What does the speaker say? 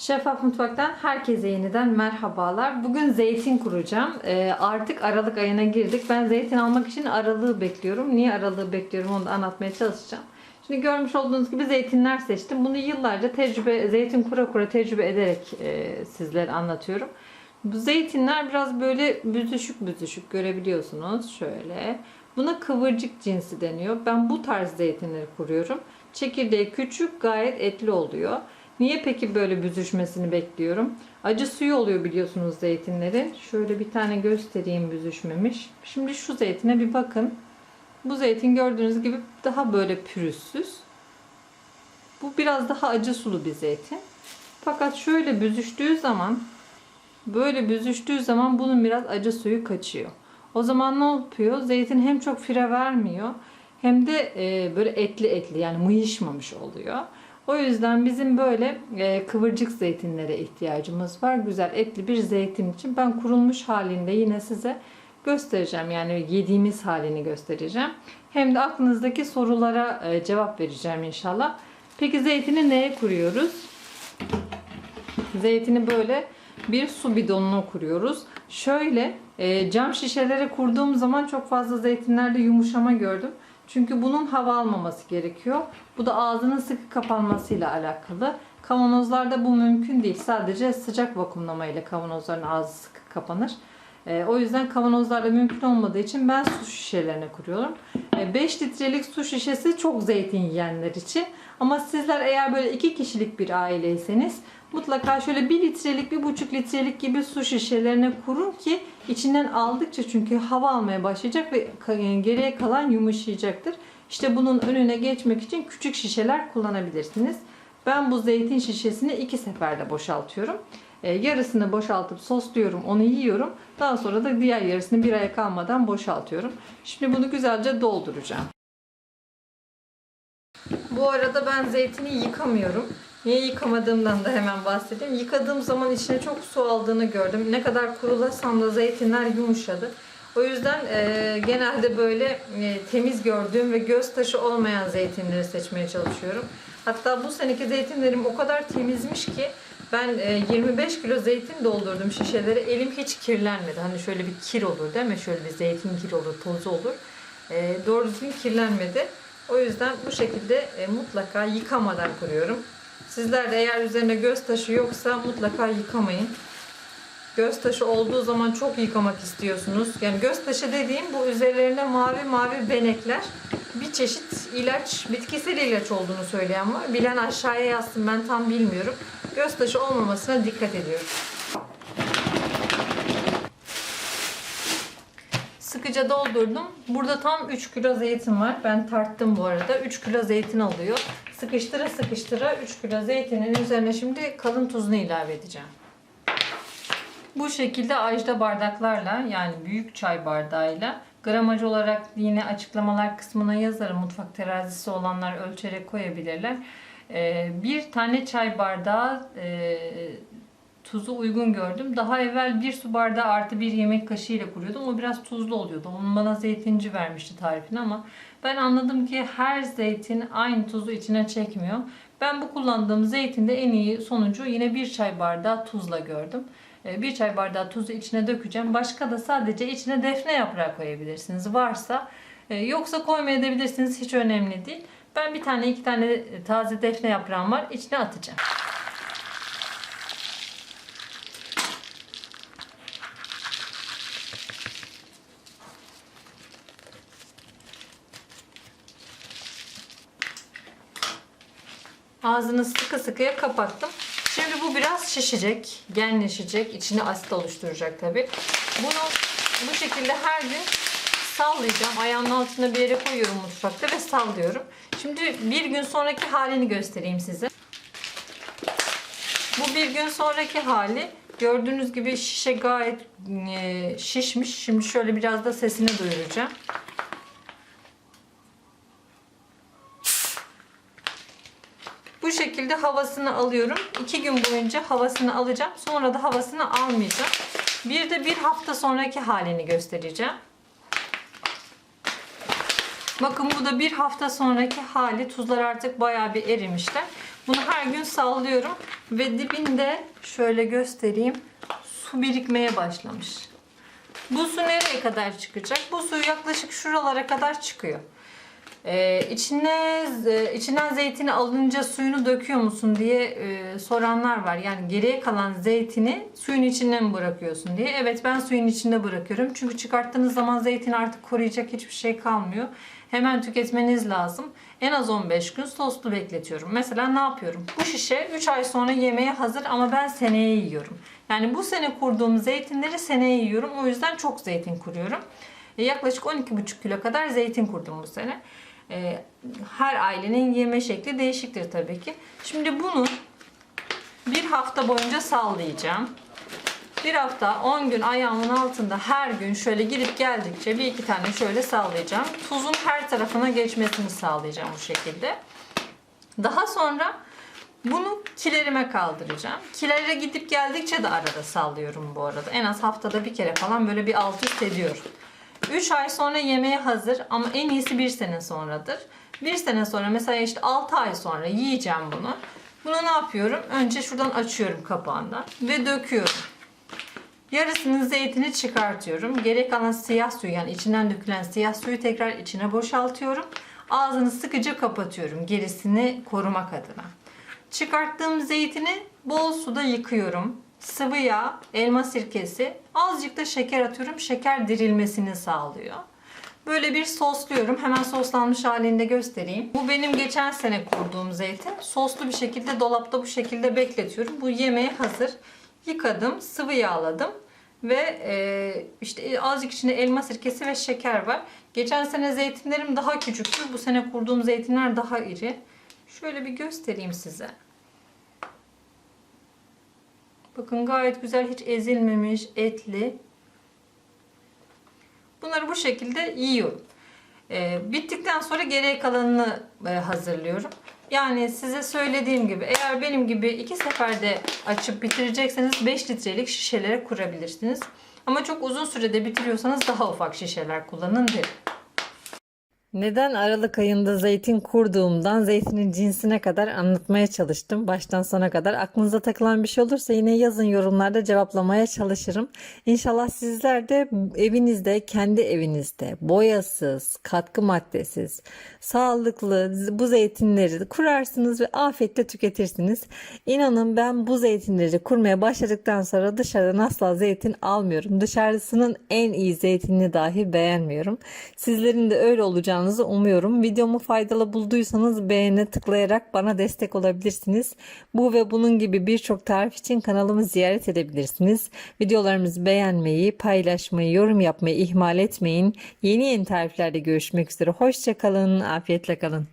Şeffaf Mutfak'tan herkese yeniden merhabalar. Bugün zeytin kuracağım. Artık Aralık ayına girdik. Ben zeytin almak için aralığı bekliyorum. Niye aralığı bekliyorum onu da anlatmaya çalışacağım. Şimdi görmüş olduğunuz gibi zeytinler seçtim. Bunu yıllarca zeytin kura tecrübe ederek sizlere anlatıyorum. Bu zeytinler biraz böyle büzüşük görebiliyorsunuz. Şöyle. Buna kıvırcık cinsi deniyor. Ben bu tarz zeytinleri kuruyorum. Çekirdeği küçük, gayet etli oluyor. Niye peki böyle büzüşmesini bekliyorum? Acı suyu oluyor biliyorsunuz zeytinlerin. Şöyle bir tane göstereyim büzüşmemiş. Şimdi şu zeytine bir bakın. Bu zeytin gördüğünüz gibi daha böyle pürüzsüz. Bu biraz daha acı sulu bir zeytin. Fakat şöyle böyle büzüştüğü zaman bunun biraz acı suyu kaçıyor. O zaman ne yapıyor? Zeytin hem çok fire vermiyor hem de böyle etli yani mıyışmamış oluyor. O yüzden bizim böyle kıvırcık zeytinlere ihtiyacımız var. Güzel etli bir zeytin için ben kurulmuş halinde yine size göstereceğim. Yani yediğimiz halini göstereceğim. Hem de aklınızdaki sorulara cevap vereceğim inşallah. Peki zeytini neye kuruyoruz? Zeytini böyle bir su bidonuna kuruyoruz. Şöyle cam şişelere kurduğum zaman çok fazla zeytinlerde yumuşama gördüm. Çünkü bunun hava almaması gerekiyor. Bu da ağzının sıkı kapanmasıyla alakalı. Kavanozlarda bu mümkün değil. Sadece sıcak vakumlama ile kavanozların ağzı sıkı kapanır. O yüzden kavanozlarda mümkün olmadığı için ben su şişelerine kuruyorum. 5 litrelik su şişesi çok zeytin yiyenler için. Ama sizler eğer böyle 2 kişilik bir aileyseniz mutlaka şöyle 1 litrelik, 1,5 litrelik gibi su şişelerine kurun ki içinden aldıkça çünkü hava almaya başlayacak ve geriye kalan yumuşayacaktır. İşte bunun önüne geçmek için küçük şişeler kullanabilirsiniz. Ben bu zeytin şişesini 2 seferde boşaltıyorum. Yarısını boşaltıp sosluyorum, onu yiyorum. Daha sonra da diğer yarısını bir aya kalmadan boşaltıyorum. Şimdi bunu güzelce dolduracağım. Bu arada ben zeytini yıkamıyorum. Niye yıkamadığımdan da hemen bahsedeyim. Yıkadığım zaman içine çok su aldığını gördüm. Ne kadar kurulasam da zeytinler yumuşadı. O yüzden genelde böyle temiz gördüğüm ve göz taşı olmayan zeytinleri seçmeye çalışıyorum. Hatta bu seneki zeytinlerim o kadar temizmiş ki ben 25 kilo zeytin doldurdum şişelere. Elim hiç kirlenmedi. Hani şöyle bir kir olur değil mi? Şöyle bir zeytin kir olur, tozu olur. Doğru düzgün kirlenmedi. O yüzden bu şekilde mutlaka yıkamadan kuruyorum. Sizler de eğer üzerine göz taşı yoksa mutlaka yıkamayın. Göz taşı olduğu zaman çok yıkamak istiyorsunuz. Yani göz taşı dediğim bu üzerlerinde mavi benekler. Bir çeşit ilaç, bitkisel ilaç olduğunu söyleyen var. Bilen aşağıya yazsın, ben tam bilmiyorum. Göz taşı olmamasına dikkat ediyorum. Sıkıca doldurdum. Burada tam 3 kilo zeytin var. Ben tarttım bu arada. 3 kilo zeytin alıyor. Sıkıştıra 3 kilo zeytinin üzerine şimdi kalın tuzunu ilave edeceğim. Bu şekilde ajda bardaklarla yani büyük çay bardağıyla gramaj olarak yine açıklamalar kısmına yazarım. Mutfak terazisi olanlar ölçerek koyabilirler. Bir tane çay bardağı tuzu uygun gördüm. Daha evvel 1 su bardağı artı 1 yemek kaşığı ile kuruyordum. O biraz tuzlu oluyordu. Onun bana zeytinci vermişti tarifini ama ben anladım ki her zeytin aynı tuzu içine çekmiyor. Ben bu kullandığım zeytinde en iyi sonucu yine 1 çay bardağı tuzla gördüm. 1 çay bardağı tuzu içine dökeceğim. Başka da sadece içine defne yaprağı koyabilirsiniz. Varsa yoksa koymayabilirsiniz. Hiç önemli değil. Ben bir tane 2 tane taze defne yaprağım var. İçine atacağım. Ağzını sıkıya kapattım. Şimdi bu biraz şişecek, genleşecek, içine asit oluşturacak tabi. Bunu bu şekilde her gün sallayacağım. Ayağımın altına bir yere koyuyorum mutfakta ve sallıyorum. Şimdi bir gün sonraki halini göstereyim size. Bu bir gün sonraki hali. Gördüğünüz gibi şişe gayet şişmiş. Şimdi şöyle biraz da sesini duyuracağım. Bu şekilde havasını alıyorum. 2 gün boyunca havasını alacağım. Sonra da havasını almayacağım. Bir de bir hafta sonraki halini göstereceğim. Bakın bu da bir hafta sonraki hali. Tuzlar artık bayağı bir erimişler. Bunu her gün sallıyorum ve dibinde şöyle göstereyim, su birikmeye başlamış. Bu su nereye kadar çıkacak? Bu su yaklaşık şuralara kadar çıkıyor. İçinden zeytini alınca suyunu döküyor musun diye soranlar var. Yani geriye kalan zeytini suyun içine mi bırakıyorsun diye. Evet, ben suyun içinde bırakıyorum. Çünkü çıkarttığınız zaman zeytin artık koruyacak hiçbir şey kalmıyor. Hemen tüketmeniz lazım. En az 15 gün soslu bekletiyorum. Mesela ne yapıyorum? Bu şişe 3 ay sonra yemeğe hazır ama ben seneye yiyorum. Yani bu sene kurduğum zeytinleri seneye yiyorum. O yüzden çok zeytin kuruyorum. Yaklaşık 12,5 kilo kadar zeytin kurdum bu sene. Her ailenin yeme şekli değişiktir tabii ki. Şimdi bunu bir hafta boyunca sallayacağım. Bir hafta 10 gün ayağımın altında her gün şöyle girip geldikçe bir iki tane şöyle sallayacağım. Tuzun her tarafına geçmesini sağlayacağım bu şekilde. Daha sonra bunu kilerime kaldıracağım. Kilere gidip geldikçe de arada sallıyorum bu arada. En az haftada bir kere falan böyle bir alt üst ediyorum. 3 ay sonra yemeğe hazır ama en iyisi 1 sene sonradır. 1 sene sonra mesela işte 6 ay sonra yiyeceğim bunu. Bunu ne yapıyorum? Önce şuradan açıyorum kapağından ve döküyorum. Yarısının zeytini çıkartıyorum. Geri kalan siyah suyu, yani içinden dökülen siyah suyu tekrar içine boşaltıyorum. Ağzını sıkıca kapatıyorum gerisini korumak adına. Çıkarttığım zeytini bol suda yıkıyorum. Sıvı yağ, elma sirkesi, azıcık da şeker atıyorum. Şeker dirilmesini sağlıyor. Böyle bir sosluyorum. Hemen soslanmış halini de göstereyim. Bu benim geçen sene kurduğum zeytin. Soslu bir şekilde dolapta bu şekilde bekletiyorum. Bu yemeğe hazır. Yıkadım, sıvı yağladım ve işte azıcık içinde elma sirkesi ve şeker var. Geçen sene zeytinlerim daha küçüktü. Bu sene kurduğum zeytinler daha iri. Şöyle bir göstereyim size. Bakın gayet güzel, hiç ezilmemiş, etli. Bunları bu şekilde yiyorum. Bittikten sonra geriye kalanını hazırlıyorum. Yani size söylediğim gibi eğer benim gibi 2 seferde açıp bitirecekseniz 5 litrelik şişelere kurabilirsiniz. Ama çok uzun sürede bitiriyorsanız daha ufak şişeler kullanın derim. Neden Aralık ayında zeytin kurduğumdan zeytinin cinsine kadar anlatmaya çalıştım. Baştan sona kadar. Aklınıza takılan bir şey olursa yine yazın, yorumlarda cevaplamaya çalışırım. İnşallah sizler de evinizde, kendi evinizde boyasız, katkı maddesiz, sağlıklı bu zeytinleri kurarsınız ve afiyetle tüketirsiniz. İnanın ben bu zeytinleri kurmaya başladıktan sonra dışarıdan asla zeytin almıyorum. Dışarısının en iyi zeytinini dahi beğenmiyorum. Sizlerin de öyle olacağını umuyorum. Videomu faydalı bulduysanız beğene tıklayarak bana destek olabilirsiniz. Bu ve bunun gibi birçok tarif için kanalımı ziyaret edebilirsiniz. Videolarımızı beğenmeyi, paylaşmayı, yorum yapmayı ihmal etmeyin. Yeni tariflerde görüşmek üzere. Hoşça kalın, afiyetle kalın.